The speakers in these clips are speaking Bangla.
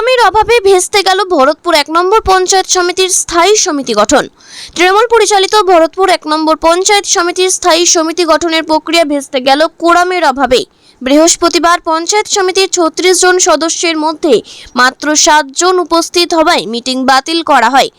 কোরামের অভাবে ভেস্তে গেল ভরতপুর ১ নম্বর পঞ্চায়েত সমিতির স্থায়ী সমিতি গঠন। তৃণমূল পরিচালিত ভরতপুর ১ নম্বর পঞ্চায়েত সমিতির স্থায়ী সমিতি গঠনের প্রক্রিয়া ভেস্তে গেল কোরামের অভাবে। বৃহস্পতিবার পঞ্চায়েত সমিতির ৩৬ জন সদস্যের মধ্যে মাত্র ৭ জন উপস্থিত হওয়ায় মিটিং বাতিল করা হয়।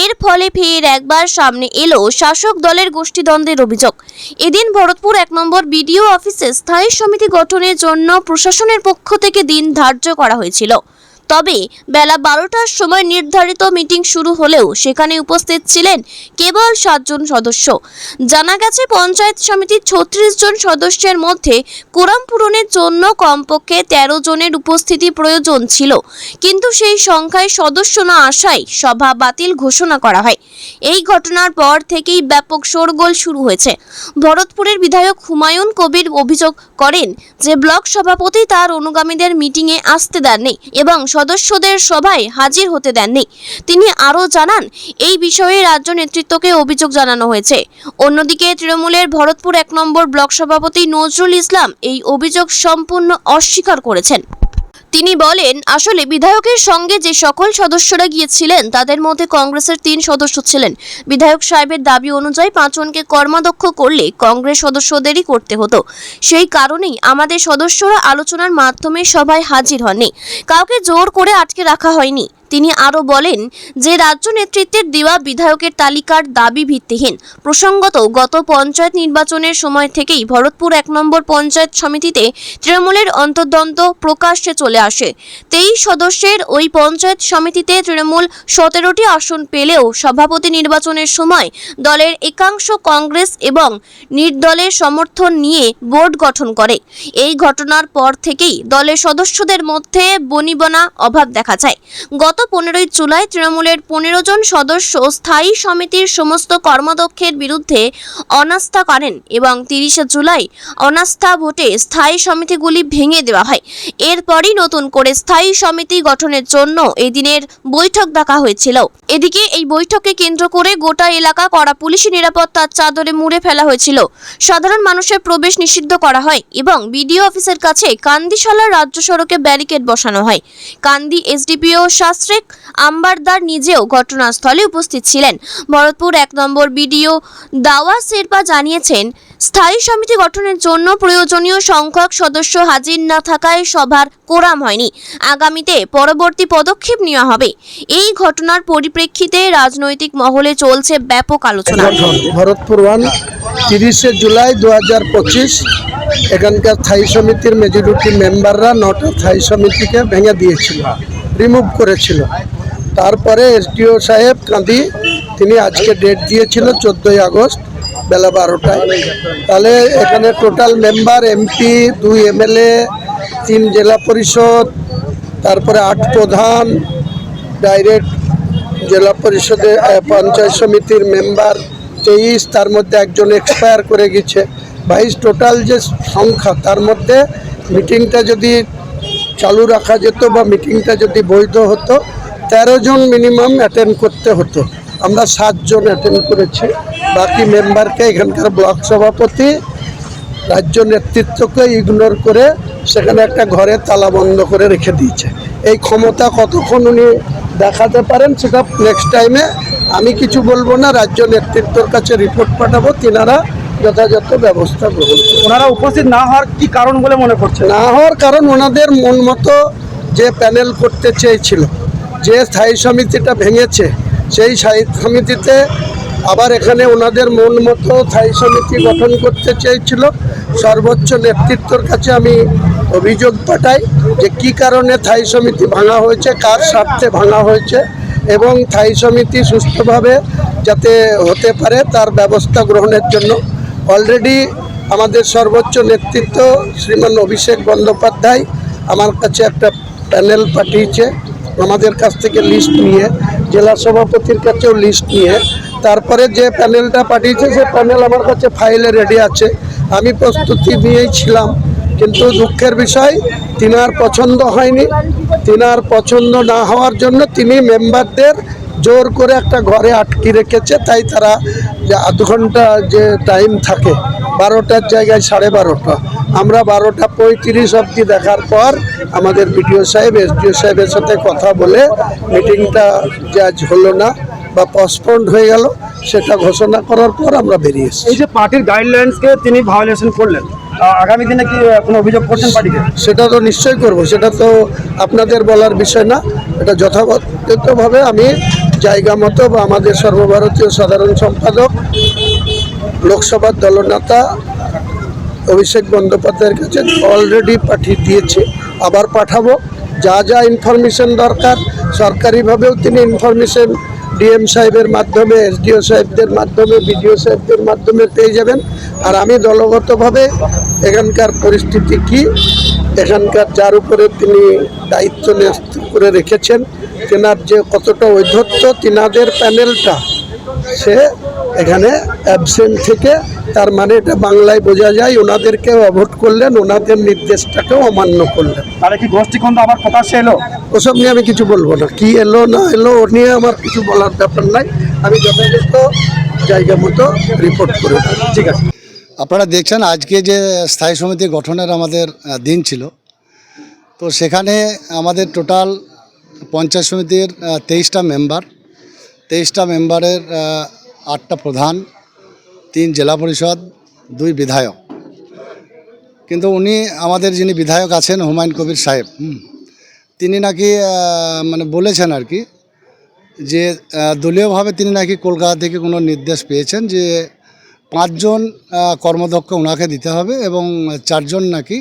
এর ফলে ফের একবার সামনে এলো শাসক দলের গোষ্ঠীদ্বন্দ্বের অভিযোগ। এদিন ভরতপুর ১ নম্বর বিডিও অফিসে স্থায়ী সমিতি গঠনের জন্য প্রশাসনের পক্ষ থেকে দিন ধার্য করা হয়েছিল। তবে বেলা ১২টার সময় নির্ধারিত মিটিং শুরু হলেও সেখানে উপস্থিত ছিলেন কেবল ৭ জন সদস্য। জানা গেছে পঞ্চায়েত সমিতির ৩৬ জন সদস্যের মধ্যে কোরাম পূরণের জন্য কমপক্ষে ১৩ জনের উপস্থিতি প্রয়োজন ছিল, কিন্তু সেই সংখ্যায় সদস্য না আসায় সভা বাতিল ঘোষণা করা হয়। এই ঘটনার পর থেকেই ব্যাপক শোরগোল শুরু হয়েছে। ভরতপুরের বিধায়ক হুমায়ুন কবির অভিযোগ করেন যে ব্লক সভাপতি তার অনুগামীদের মিটিংয়ে আসতে দেননি এবং সদস্যদের সভায় হাজির হতে দেননি। তিনি আরও জানান, এই বিষয়ে রাজ্য নেতৃত্বকে অভিযোগ জানানো হয়েছে। অন্যদিকে তৃণমূলের ভরতপুর ১ নম্বর ব্লক সভাপতি নজরুল ইসলাম এই অভিযোগ সম্পূর্ণ অস্বীকার করেছেন। তিনি বলেন, আসলে বিধায়কের সঙ্গে যে সকল সদস্যরা গিয়েছিলেন তাদের মধ্যে কংগ্রেসের ৩ সদস্য ছিলেন। বিধায়ক সাহেবের দাবি অনুযায়ী ৫ জনকে কর্মাধ্যক্ষ করলে কংগ্রেস সদস্যদেরই করতে হতো। সেই কারণেই আমাদের সদস্যরা আলোচনার মাধ্যমে সভায় হাজির হননি, কাউকে জোর করে আটকে রাখা হয়নি। তিনি আরও বলেন যে রাজ্য নেতৃত্বের দেওয়া বিধায়কের তালিকার দাবি ভিত্তিহীন। প্রসঙ্গত, গত পঞ্চায়েত নির্বাচনের সময় থেকেই ভরতপুর ১ নম্বর পঞ্চায়েত সমিতিতে তৃণমূলের অন্তর্দ্বন্দ্ব প্রকাশ্যে চলে আসে। ২৩ সদস্যের ওই পঞ্চায়েত সমিতিতে তৃণমূল ১৭টি আসন পেলেও সভাপতি নির্বাচনের সময় দলের একাংশ কংগ্রেস এবং নির্দলের সমর্থন নিয়ে বোর্ড গঠন করে। এই ঘটনার পর থেকেই দলের সদস্যদের মধ্যে বনিবনা অভাব দেখা যায়। গত ১৫ই জুলাই তৃণমূলের ১৫ জন সদস্য স্থায়ী সমিতির সমস্ত কর্মাধ্যক্ষের বিরুদ্ধে অনাস্থা করেন এবং ৩০শে জুলাই অনাস্থা ভোটে স্থায়ী সমিতিগুলি ভেঙে দেওয়া হয়। এরপরই নতুন করে স্থায়ী সমিতি গঠনের জন্য এদিনের বৈঠক ডাকা হয়েছিল। এদিকে এই বৈঠককে কেন্দ্র করে গোটা এলাকা কড়া পুলিশি নিরাপত্তার চাদরে মুড়ে ফেলা হয়েছিল। সাধারণ মানুষের প্রবেশ নিষিদ্ধ করা হয় এবং বিডিও অফিসের কাছে কান্দিশালা রাজ্য সড়কে ব্যারিকেড বসানো হয়। কান্দি এসডিপিও শাস্ত্রেক আম্বারদার নিজেও ঘটনাস্থলে উপস্থিত ছিলেন। ভরতপুর ১ নম্বর বিডিও দাওয়া শেরপা জানিয়েছেন, স্থায়ী সমিতি গঠনের জন্য প্রয়োজনীয় সংখ্যক সদস্য হাজির না থাকায় সভার কোরাম হয়নি। আগামীতে পরবর্তী পদক্ষেপ নেওয়া হবে। এই ঘটনার পরিপ্রেক্ষিতে রাজনৈতিক মহলে চলছে ব্যাপক আলোচনা। ভরতপুর ৩০শে জুলাই ২০২৫ এখানকার স্থায়ী সমিতির মেজরিটি মেম্বাররা ৯টা স্থায়ী সমিতিকে ভেঙে দিয়েছিল, রিমুভ করেছিল। তারপরে এসডিও সাহেব কাঁদি তিনি আজকে ডেট দিয়েছিল ১৪ই আগস্ট বেলা ১২টায়। তাহলে এখানে টোটাল মেম্বার এমপি, 2 এমএলএ, 3 জেলা পরিষদ, তারপরে 8 প্রধান, ডাইরেক্ট জেলা পরিষদে পঞ্চায়েত সমিতির মেম্বার 23, তার মধ্যে একজন এক্সপায়ার করে গেছে 22। টোটাল যে সংখ্যা, তার মধ্যে মিটিংটা যদি চালু রাখা যেত বা মিটিংটা যদি বৈধ হতো 13 জন মিনিমাম অ্যাটেন্ড করতে হতো। আমরা 7 জন অ্যাটেন্ড করেছি। বাকি মেম্বারকে এখানকার ব্লক সভাপতি রাজ্য নেতৃত্বকে ইগনোর করে সেখানে একটা ঘরে তালা বন্ধ করে রেখে দিয়েছে। এই ক্ষমতা কতক্ষণ উনি দেখাতে পারেন সেটা নেক্সট টাইমে আমি কিছু বলবো না, রাজ্য নেতৃত্বের কাছে রিপোর্ট পাঠাবো, তিনারা যথাযথ ব্যবস্থা গ্রহণ করবেন। ওনারা উপস্থিত না হওয়ার কি কারণ বলে মনে করছে? না হওয়ার কারণ ওনাদের মন মতো যে প্যানেল করতে চেয়েছিল, যে স্থায়ী সমিতিটা ভেঙেছে সেই স্থায়ী সমিতিতে আবার এখানে ওনাদের মন মতো স্থায়ী সমিতি গঠন করতে চেয়েছিল। সর্বোচ্চ নেতৃত্বের কাছে আমি অভিযোগ পাঠাই যে কী কারণে স্থায়ী সমিতি ভাঙা হয়েছে, কার স্বার্থে ভাঙা হয়েছে এবং স্থায়ী সমিতি সুস্থভাবে যাতে হতে পারে তার ব্যবস্থা গ্রহণের জন্য অলরেডি আমাদের সর্বোচ্চ নেতৃত্ব শ্রীমান অভিষেক বন্দ্যোপাধ্যায় আমার কাছে একটা প্যানেল পাঠিয়েছে। আমাদের কাছ থেকে লিস্ট নিয়ে, জেলা সভাপতির কাছেও লিস্ট নিয়ে তারপরে যে প্যানেলটা পাঠিয়েছে সে প্যানেল আমার কাছে ফাইলে রেডি আছে। আমি প্রস্তুতি নিয়েই ছিলাম, কিন্তু দুঃখের বিষয় তিনার পছন্দ হয়নি। তিনার পছন্দ না হওয়ার জন্য তিনি মেম্বারদের জোর করে একটা ঘরে আটকে রেখেছে। তাই তারা যে আধ ঘন্টা যে টাইম থাকে 12টার জায়গায় 12:30, আমরা 12:35 অবধি দেখার পর আমাদের বিডিও সাহেব এসডিও সাহেবের সাথে কথা বলে মিটিংটা যে আজ হলো না বা পসপন্ড হয়ে গেল সেটা ঘোষণা করার পর আমরা বেরিয়ে এসেছি। এই যে পার্টির গাইডলাইন্সকে তিনি ভায়োলেশন করলেন, আগামী দিনে কি কোনো অভিযোগ করছেন পার্টিকে? সেটা তো নিশ্চয়ই করব, সেটা তো আপনাদের বলার বিষয় না। এটা যথাযথভাবে আমি জায়গা মতো বা আমাদের সর্বভারতীয় সাধারণ সম্পাদক লোকসভার দলনেতা অভিষেক বন্দ্যোপাধ্যায়ের কাছে অলরেডি পাঠিয়ে দিয়েছি, আবার পাঠাবো। যা যা ইনফরমেশন দরকার সরকারিভাবেও তিনি ইনফরমেশন ডিএম সাহেবের মাধ্যমে, এসডিও সাহেবদের মাধ্যমে, বিডিও সাহেবদের মাধ্যমে পেয়ে যাবেন। আর আমি দলগতভাবে এখানকার পরিস্থিতি কি, এখানকার যার উপরে তিনি দায়িত্ব ন্যস্ত করে রেখেছেন, তেনার যে কতটা ঔদ্ধত্য, তিনাদের প্যানেলটা সে এখানে অ্যাবসেন্ট থেকে, তার মানে এটা বাংলায় বোঝা যায় ওনাদেরকেও অভোট করলেন, ওনাদের নির্দেশটাকেও অমান্য করলেন। তাহলে কি গোষ্ঠীকন্দ আবার প্রকাশ্যে এলো? ওসব নিয়ে আমি কিছু বলবো না, কি এলো না এলো ও নিয়ে আমার কিছু বলার ব্যাপার নাই। আমি যথাযথ জায়গা মতো রিপোর্ট করে দেব। ঠিক আছে। আপনারা দেখছেন আজকে যে স্থায়ী সমিতি গঠনের আমাদের দিন ছিল, তো সেখানে আমাদের টোটাল পঞ্চায়েত সমিতির 23টা মেম্বার, 23টা মেম্বারের 8টা প্রধান, 3 জেলা পরিষদ, 2 বিধায়ক। কিন্তু উনি আমাদের যিনি বিধায়ক আছেন হুমায়ুন কবির সাহেব, তিনি নাকি মানে বলেছেন আর কি যে দলীয়ভাবে তিনি নাকি কলকাতা থেকে কোনো নির্দেশ পেয়েছেন যে 5 জন কর্মদক্ষ ওনাকে দিতে হবে এবং 4 জন নাকি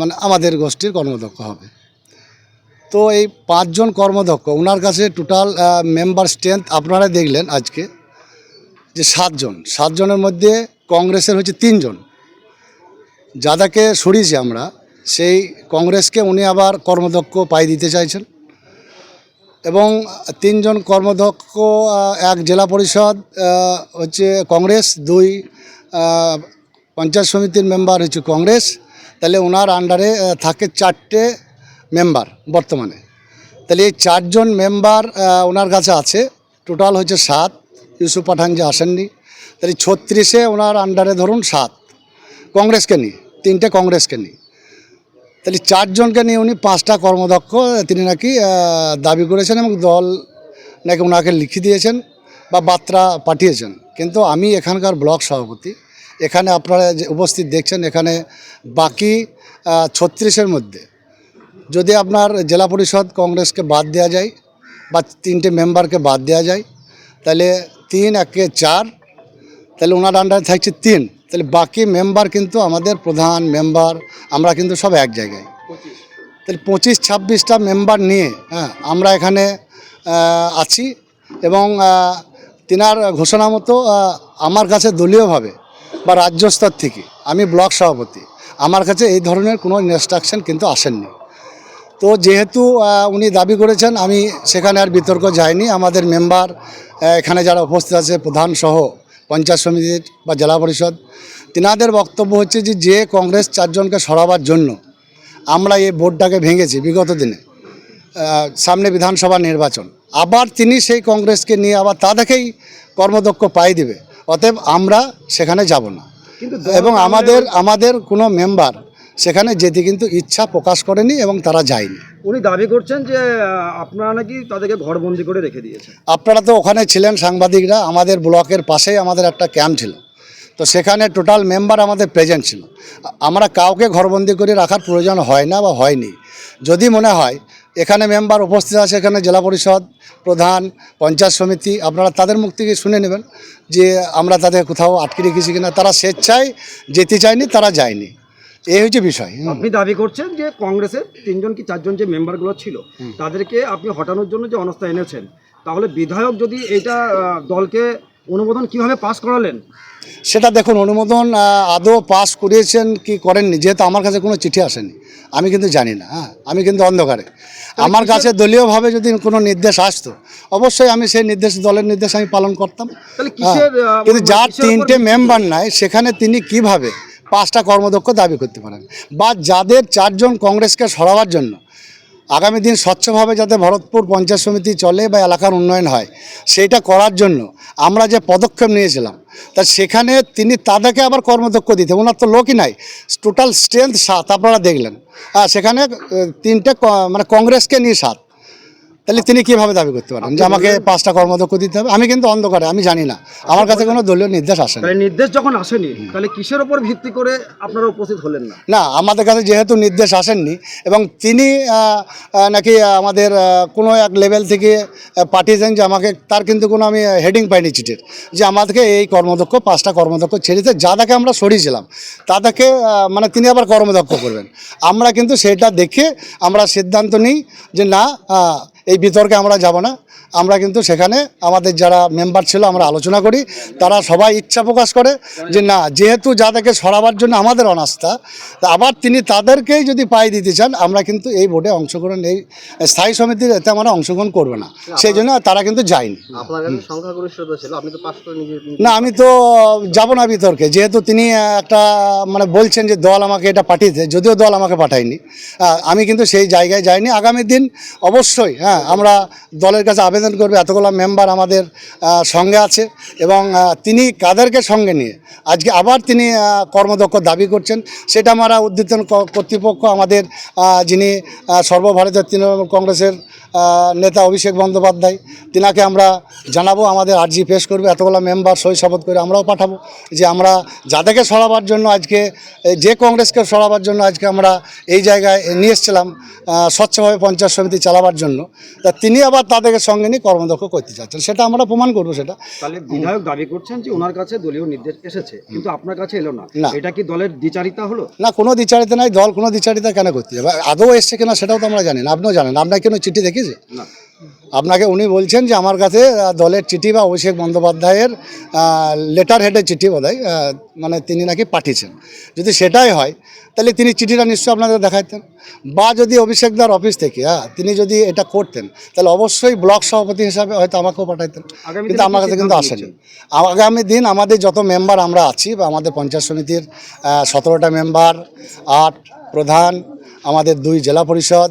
মানে আমাদের গোষ্ঠীর কর্মদক্ষ হবে। তো এই 5 জন কর্মদক্ষ ওনার কাছে টোটাল মেম্বার স্ট্রেংথ আপনারা দেখলেন আজকে যে 7 জন। 7 জনের মধ্যে কংগ্রেসের হচ্ছে 3 জন, যাদেরকে সরিয়েছি আমরা, সেই কংগ্রেসকে উনি আবার কর্মদক্ষ পাই দিতে চাইছেন। এবং 3 জন কর্মদক্ষ, 1 জেলা পরিষদ হচ্ছে কংগ্রেস, 2 পঞ্চায়েত সমিতির মেম্বার হচ্ছে কংগ্রেস। তাহলে ওনার আন্ডারে থাকে 4টে মেম্বার বর্তমানে। তাহলে এই 4 জন মেম্বার ওনার কাছে আছে, টোটাল হচ্ছে 7। ইউসুফ পাঠান যে আসেননি, তাহলে 36-এ ওনার আন্ডারে ধরুন 7 কংগ্রেসকে নিয়ে, 3টে কংগ্রেসকে নিয়ে, তাহলে 4 জনকে নিয়ে উনি 5টা কর্মদক্ষ তিনি নাকি দাবি করেছেন এবং দল নাকি ওনাকে লিখে দিয়েছেন বা বার্তা পাঠিয়েছেন। কিন্তু আমি এখানকার ব্লক সভাপতি, এখানে আপনারা যে উপস্থিত দেখছেন, এখানে বাকি 36-এর মধ্যে যদি আপনার জেলা পরিষদ কংগ্রেসকে বাদ দেওয়া যায় বা 3টে মেম্বারকে বাদ দেওয়া যায়, তাহলে 3 একে 4, তাহলে ওনার আন্ডারে থাকছে 3। তাহলে বাকি মেম্বার কিন্তু আমাদের প্রধান মেম্বার আমরা কিন্তু সব এক জায়গায়। তাহলে 25-26টা মেম্বার নিয়ে আমরা এখানে আছি। এবং তিনার ঘোষণা মতো আমার কাছে দলীয়ভাবে বা রাজ্য স্তর থেকে, আমি ব্লক সভাপতি, আমার কাছে এই ধরনের কোনো ইনস্ট্রাকশন কিন্তু আসেননি। তো যেহেতু উনি দাবি করেছেন, আমি সেখানে আর বিতর্ক যাইনি। আমাদের মেম্বার এখানে যারা উপস্থিত আছে, প্রধান সহ পঞ্চায়েত সমিতির বা জেলা পরিষদ, তিনাদের বক্তব্য হচ্ছে যে কংগ্রেস 4 জনকে সরাবার জন্য আমরা এই বোর্ডটাকে ভেঙেছি বিগত দিনে, সামনে বিধানসভা নির্বাচন, আবার তিনি সেই কংগ্রেসকে নিয়ে আবার তাদেরকেই কর্মদক্ষ পাই দিবে। অতএব আমরা সেখানে যাব না। এবং আমাদের কোনো মেম্বার সেখানে যেতে কিন্তু ইচ্ছা প্রকাশ করেনি এবং তারা যায়নি। উনি দাবি করছেন যে আপনারা নাকি তাদেরকে ঘরবন্দি করে রেখে দিয়েছেন। আপনারা তো ওখানে ছিলেন সাংবাদিকরা, আমাদের ব্লকের পাশেই আমাদের একটা ক্যাম্প ছিল, তো সেখানে টোটাল মেম্বার আমাদের প্রেজেন্ট ছিল। আমরা কাউকে ঘরবন্দি করে রাখার প্রয়োজন হয় না বা হয়নি। যদি মনে হয় এখানে মেম্বার উপস্থিত আছে, এখানে জেলা পরিষদ প্রধান, পঞ্চায়েত সমিতি, আপনারা তাদের মুখ থেকে শুনে নেবেন যে আমরা তাদের কোথাও আটকে রেখেছি কিনা। তারা স্বেচ্ছায় যেতে চায়নি, তারা যায়নি, এই হচ্ছে বিষয়। আপনি দাবি করছেন যে কংগ্রেসের 3 জন কি 4 জন যে মেম্বারগুলো ছিল তাদেরকে আপনি হটানোর জন্য যে অনাস্থা এনেছেন, তাহলে বিধায়ক যদি এটা দলকে অনুমোদন কিভাবে পাস করালেন? সেটা দেখুন, অনুমোদন আদৌ পাস করিয়েছেন কি করেননি, যেহেতু আমার কাছে কোনো চিঠি আসেনি, আমি কিন্তু জানি না। আমি কিন্তু অন্ধকারে, আমার কাছে দলীয়ভাবে যদি কোনো নির্দেশ আসতো অবশ্যই আমি সেই নির্দেশ, দলের নির্দেশ আমি পালন করতাম। কিন্তু যার 3টে মেম্বার নাই, সেখানে তিনি কিভাবে 5টা কর্মদক্ষ দাবি করতে পারেন? বা যাদের 4 জন কংগ্রেসকে সরাবার জন্য আগামী দিন স্বচ্ছভাবে যাতে ভরতপুর পঞ্চায়েত সমিতি চলে বা এলাকার উন্নয়ন হয় সেইটা করার জন্য আমরা যে পদক্ষেপ নিয়েছিলাম তা সেখানে তিনি তাদেরকে আবার কর্মদক্ষ দিতে, ওনার তো লোকই নাই, টোটাল স্ট্রেংথ 7 আপনারা দেখলেন। সেখানে তিনটে মানে কংগ্রেসকে নিয়ে 7, তাহলে তিনি কীভাবে দাবি করতে পারেন যে আমাকে 5টা কর্মদক্ষ দিতে হবে? আমি কিন্তু অন্ধকারে, আমি জানি না, আমার কাছে কোনো দলীয় নির্দেশ আসেনি। তাহলে নির্দেশ যখন আসেনি তাহলে কিসের ওপর ভিত্তি করে আপনারা উপস্থিত হলেন না? না, আমাদের কাছে যেহেতু নির্দেশ আসেননি এবং তিনি নাকি আমাদের কোনো এক লেভেল থেকে পাঠিয়েছেন যে আমাকে, তার কিন্তু কোনো আমি হেডিং পাইনি চিঠির যে আমাদেরকে এই কর্মদক্ষ 5টা কর্মদক্ষ ছেড়ে দিতে, যাদেরকে আমরা সরিয়েছিলাম তাদেরকে মানে তিনি আবার কর্মদক্ষ করবেন। আমরা কিন্তু সেটা দেখে আমরা সিদ্ধান্ত নিই যে না, এই বিতর্কে আমরা যাব না। আমরা কিন্তু সেখানে আমাদের যারা মেম্বার ছিল আমরা আলোচনা করি, তারা সবাই ইচ্ছা প্রকাশ করে যে না, যেহেতু যাদেরকে সরাবার জন্য আমাদের অনাস্থা, তা আবার তিনি তাদেরকেই যদি পাই দিতে চান, আমরা কিন্তু এই ভোটে অংশগ্রহণ, এই স্থায়ী সমিতির এতে আমরা অংশগ্রহণ করবে না, সেই জন্য তারা কিন্তু যায়নি। আপনার কাছে সংখ্যাগরিষ্ঠতা ছিল, আপনি তো পাস করে নিজে না, আমি তো যাব না বিতর্কে, যেহেতু তিনি একটা মানে বলছেন যে দল আমাকে এটা পাঠিয়েছে, যদিও দল আমাকে পাঠায়নি, আমি কিন্তু সেই জায়গায় যাইনি। আগামী দিন অবশ্যই আমরা দলের কাছে আবেদন করবে, এতগুলো মেম্বার আমাদের সঙ্গে আছে এবং তিনি কাদেরকে সঙ্গে নিয়ে আজকে আবার তিনি কর্মদক্ষ দাবি করছেন, সেটা আমরা ঊর্ধ্বতন কর্তৃপক্ষ, আমাদের যিনি সর্বভারতীয় তৃণমূল কংগ্রেসের নেতা অভিষেক বন্দ্যোপাধ্যায়, তিনাকে আমরা জানাবো, আমাদের আর্জি পেশ করবে, এতগুলো মেম্বার সই শপথ করে আমরাও পাঠাবো যে আমরা যাদেরকে সরাবার জন্য আজকে, যে কংগ্রেসকে সরাবার জন্য আজকে আমরা এই জায়গায় নিয়ে এসেছিলাম স্বচ্ছভাবে পঞ্চায়েত সমিতি চালাবার জন্য, তা তিনি আবার তাদেরকে সঙ্গে নিয়ে কর্মদক্ষ করতে চাচ্ছেন, সেটা আমরা প্রমাণ করবো। সেটা তাহলে বিধায়ক দাবি করছেন যে ওনার কাছে দলীয় নির্দেশ এসেছে কিন্তু আপনার কাছে এলো না, না। এটা কি দলের দ্বিচারিতা হলো? না, কোনো দ্বিচারিতা নাই, দল কোনো দ্বিচারিতা কেন করতে যাবে? আদৌ এসছে কিনা সেটাও তো আমরা জানি না, আপনিও জানেন। আপনাকে কোনো চিঠি দেখেছে? না। আপনাকে উনি বলছেন যে আমার কাছে দলের চিঠি বা অভিষেক বন্দ্যোপাধ্যায়ের লেটার হেডের চিঠি বোধহয় মানে তিনি নাকি পাঠিয়েছেন। যদি সেটাই হয় তাহলে তিনি চিঠিটা নিশ্চয়ই আপনাদের দেখাতেন, বা যদি অভিষেকদার অফিস থেকে তিনি যদি এটা করতেন তাহলে অবশ্যই ব্লক সভাপতি হিসাবে হয়তো আমাকেও পাঠাইতেন, কিন্তু আমার কাছে কিন্তু আসেনি। আগামী দিন আমাদের যত মেম্বার আমরা আছি বা আমাদের পঞ্চায়েত সমিতির 17টা মেম্বার, 8 প্রধান, আমাদের 2 জেলা পরিষদ,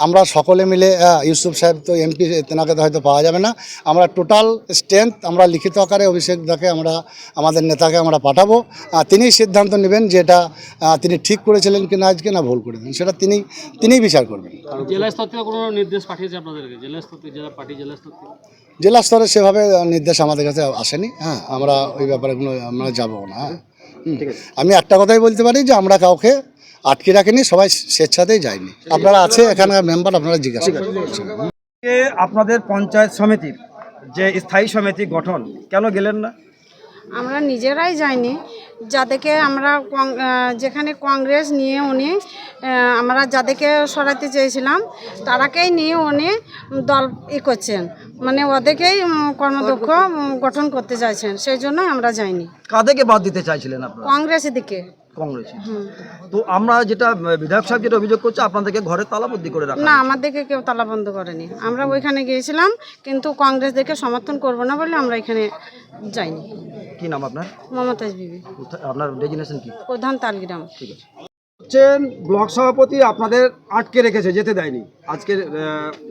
আমরা সকলে মিলে, ইউসুফ সাহেব তো এমপি, তেনাকে তো হয়তো পাওয়া যাবে না, আমরা টোটাল স্ট্রেংথ আমরা লিখিত আকারে অভিষেকদাকে আমরা, আমাদের নেতাকে আমরা পাঠাবো। তিনিই সিদ্ধান্ত নেবেন যে এটা তিনি ঠিক করেছিলেন কি না আজকে, না ভুল করেছেন, সেটা তিনিই বিচার করবেন। জেলা স্তর থেকে কোনো নির্দেশ পাঠিয়েছে আপনাদেরকে? জেলা স্তর থেকে, জেলা পার্টি জেলা স্তর থেকে? জেলা স্তরে সেভাবে নির্দেশ আমাদের কাছে আসেনি। আমরা ওই ব্যাপারে কোনো আমরা যাবো না। আমি একটা কথাই বলতে পারি যে আমরা কাউকে আটকে রাখিনি, সবাই স্বেচ্ছাতেই যায়নি। আপনারা আছে এখানকার মেম্বার, আপনারা জিজ্ঞাসা করছেন। আপনাদের পঞ্চায়েত সমিতির যে স্থায়ী সমিতি গঠন, কেন গেলেন না? আমরা নিজেরাই যাইনি, যাদেরকে আমরা যেখানে কংগ্রেস নিয়ে উনি আমরা যাদেরকে সরাতে চেয়েছিলাম তারাকেই নিয়ে উনি দল করছেন, মানে ওদেরকেই কর্মদক্ষ গঠন করতে চাইছেন, সেই জন্য আমরা যাইনি। কাদেরকে বাদ দিতে চাইছিলেন আপনারা? কংগ্রেসের দিকে। কংগ্রেস। তো আমরা যেটা বিধায়ক সাহেব যেটা অভিযোগ করছে, আপনাদেরকে ঘরে তালাবন্দি করে রাখা। না, আমাদেরকে কেউ তালাবন্ধ করেনি, আমরা ওইখানে গিয়েছিলাম, কিন্তু কংগ্রেসদেরকে সমর্থন করব না বলে আমরা এখানে যাইনি। কি নাম আপনার? মমতাজ বিবি, আপনার ডেজিনেশন কি? প্রধান তালগ্রাম। ঠিক আছে। ব্লক সভাপতি আপনাদের আটকে রেখেছে, যেতে দেয়নি আজকের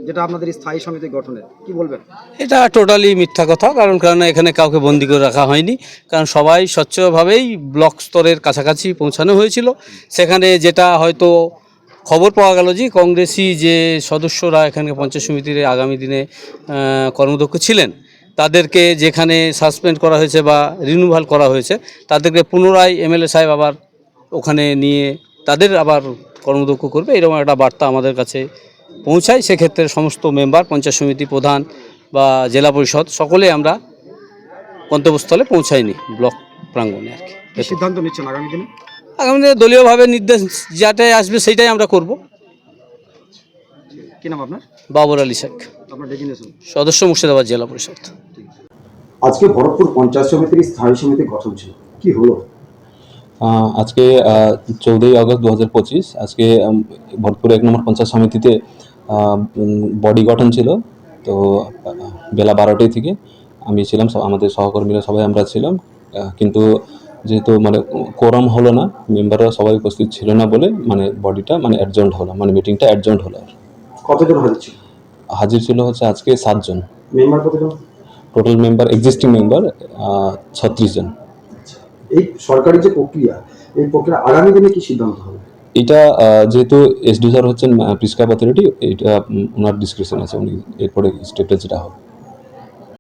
যেটা আপনাদের স্থায়ী সমিতি গঠনের, কি বলবেন? এটা টোটালি মিথ্যা কথা, কারণ এখানে কাউকে বন্দি করে রাখা হয়নি, কারণ সবাই স্বচ্ছভাবেই ব্লক স্তরের কাছাকাছি পৌঁছানো হয়েছিল। সেখানে যেটা হয়তো খবর পাওয়া গেল যে কংগ্রেসি যে সদস্যরা এখানে পঞ্চায়েত সমিতির আগামী দিনে কর্মদক্ষ ছিলেন, তাদেরকে যেখানে সাসপেন্ড করা হয়েছে বা রিনিউভাল করা হয়েছে, তাদেরকে পুনরায় এমএলএ সাহেব আবার ওখানে নিয়ে তাদের আবার কর্মদক্ষ করবে, এরকম একটা বার্তা আমাদের কাছে পৌঁছায়। সেক্ষেত্রে সমস্ত মেম্বার, পঞ্চায়েত সমিতি প্রধান বা জেলা পরিষদ সকলে আমরা গন্তব্যস্থলে পৌঁছাইনি, ব্লক প্রাঙ্গণে আর কি। কি সিদ্ধান্ত নিচ্ছেন আগামী দিনে? আগামী দিনে দলীয়ভাবে নির্দেশ যেটাই আসবে সেইটাই আমরা করব। কি নাম আপনার? বাবর আলী শেখ, আপনার ডেজিনেশন? সদস্য মুর্শিদাবাদ জেলা পরিষদ। আজকে ভরতপুর পঞ্চায়েত সমিতির স্থায়ী সমিতি গঠন ছিল, কি হলো? আজকে 14 আগস্ট 2025 আজকে ভরতপুর 1 নম্বর পঞ্চায়েত সমিতিতে বডি গঠন ছিল। তো বেলা 12টা থেকে আমি ছিলাম, আমাদের সহকর্মীরা সবাই আমরা ছিলাম, কিন্তু যেহেতু মানে কোরাম হলো না, মেম্বাররা সবাই উপস্থিত ছিল না বলে মানে বডিটা মানে অ্যাডজন্ট হলো, মানে মিটিংটা অ্যাডজন্ট হলো। কতজন হাজির ছিল? হাজির ছিল হচ্ছে আজকে 7 জন। মেম্বার কতজন? টোটাল মেম্বার, এক্সিস্টিং মেম্বার 36 জন। এই সরকারি যে প্রক্রিয়া, এই প্রক্রিয়া আগামী দিনে কি সিদ্ধান্ত হবে? এটা যেহেতু এসডি স্যার হচ্ছেন প্রিসক্রাইব অথরিটি, এটা ওনার ডিসক্রিপশন আছে, উনি এরপরে স্টেপটা যেটা হবে।